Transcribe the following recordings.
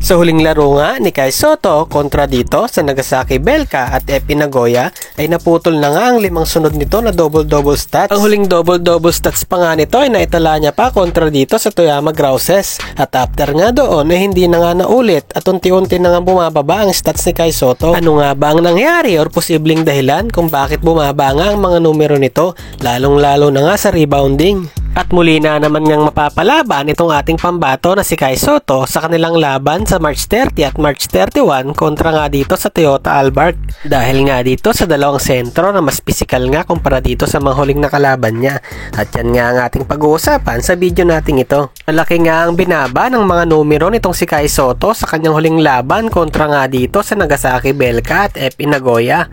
Sa huling laro nga ni Kai Sotto kontra dito sa Nagasaki Belka at Epi Nagoya ay naputol na nga ang 5 sunod nito na double-double stats. Ang huling double-double stats pa nga nito ay naitala niya pa kontra dito sa Toyama Grouses. At after nga doon ay hindi na nga naulit at unti-unti na nga bumababa ang stats ni Kai Sotto. Ano nga ba ang nangyari or posibleng dahilan kung bakit bumaba nga ang mga numero nito, lalong-lalo na nga sa rebounding? At muli na naman ngang mapapalaban itong ating pambato na si Kai Sotto sa kanilang laban sa March 30 at March 31 kontra nga dito sa Toyota Albark. Dahil nga dito sa dalawang sentro na mas pisikal nga kumpara dito sa mga huling nakalaban niya. At yan nga ang ating pag-uusapan sa video nating ito. Malaki nga ang binaba ng mga numero nitong si Kai Sotto sa kanyang huling laban kontra nga dito sa Nagasaki Belka at Epi Nagoya.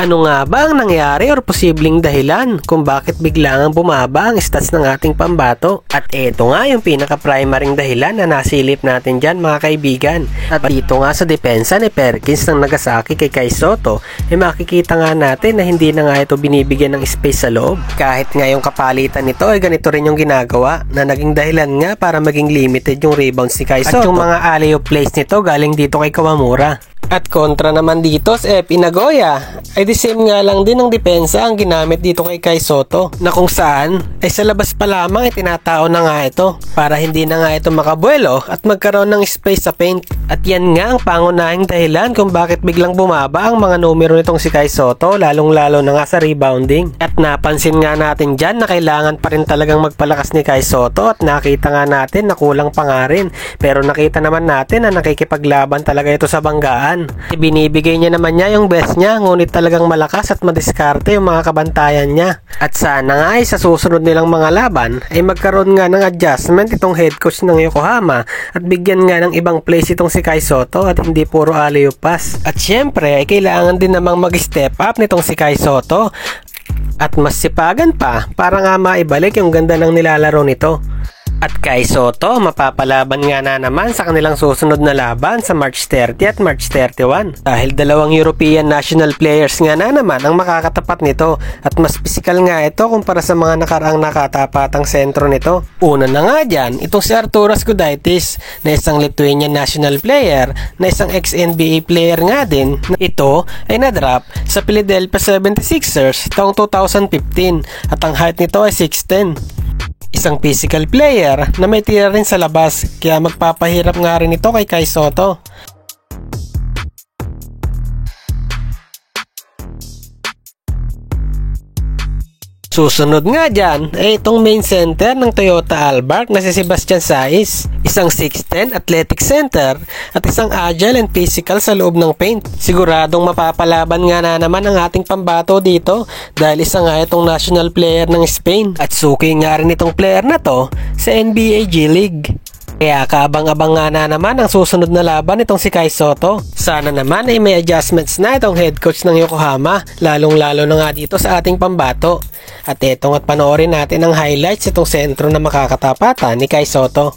Ano nga ba ang nangyari or posibleng dahilan kung bakit biglang bumaba ang stats ng ating pambato? At eto nga yung pinaka-primaring dahilan na nasilip natin dyan mga kaibigan. At dito nga sa depensa ni Perkins ng Nagasaki kay Kai Sotto, makikita nga natin na hindi na nga ito binibigyan ng space sa loob. Kahit nga yung kapalitan nito ay ganito rin yung ginagawa na naging dahilan nga para maging limited yung rebounds ni Kai Sotto. At yung mga alley-oop plays nito galing dito kay Kawamura. At kontra naman dito sa Epi Nagoya ay the same nga lang din ng depensa ang ginamit dito kay Kai Sotto, na kung saan ay sa labas pa lamang ay tinatao na nga ito para hindi na nga ito makabuelo at magkaroon ng space sa paint. At yan nga ang pangunahing dahilan kung bakit biglang bumaba ang mga numero nitong si Kai Sotto, lalong-lalo na nga sa rebounding. At napansin nga natin dyan na kailangan pa rin talagang magpalakas ni Kai Sotto at nakita nga natin na kulang pa nga rin. Pero nakita naman natin na nakikipaglaban talaga ito sa banggaan. Binibigay niya naman niya yung best niya, ngunit talagang malakas at madiskarte yung mga kabantayan niya. At sana nga ay sa susunod nilang mga laban ay magkaroon nga ng adjustment itong head coach ng Yokohama at bigyan nga ng ibang plays itong si Kai Sotto at hindi puro alley-oop pass. At syempre ay kailangan din namang mag-step up nitong si Kai Sotto at mas sipagan pa para nga maibalik yung ganda ng nilalaro nito. At Kai Sotto mapapalaban nga na naman sa kanilang susunod na laban sa March 30 at March 31 dahil dalawang European national players nga na naman ang makakatapat nito at mas pisikal nga ito kumpara sa mga nakaraang nakatapatang sentro nito. Una na nga dyan, itong si Arturas Gudaitis na isang Lithuanian national player na isang ex-NBA player nga din. Ito ay na-drop sa Philadelphia 76ers taong 2015 at ang height nito ay 6'10". Isang physical player na may tira rin sa labas kaya magpapahirap nga rin ito kay Kai Sotto. Susunod nga dyan ay itong main center ng Toyota Albark na si Sebastian Saiz. Isang 6'10 athletic center at isang agile and physical sa loob ng paint. Siguradong mapapalaban nga na naman ang ating pambato dito dahil isa nga itong national player ng Spain. At suki nga rin itong player na to sa NBA G League. Kaya kaabang-abang nga na naman ang susunod na laban itong si Kai Sotto. Sana naman ay may adjustments na itong head coach ng Yokohama, lalong-lalo na nga dito sa ating pambato. At etong at panoorin natin ang highlights itong sentro na makakatapatan ni Kai Sotto.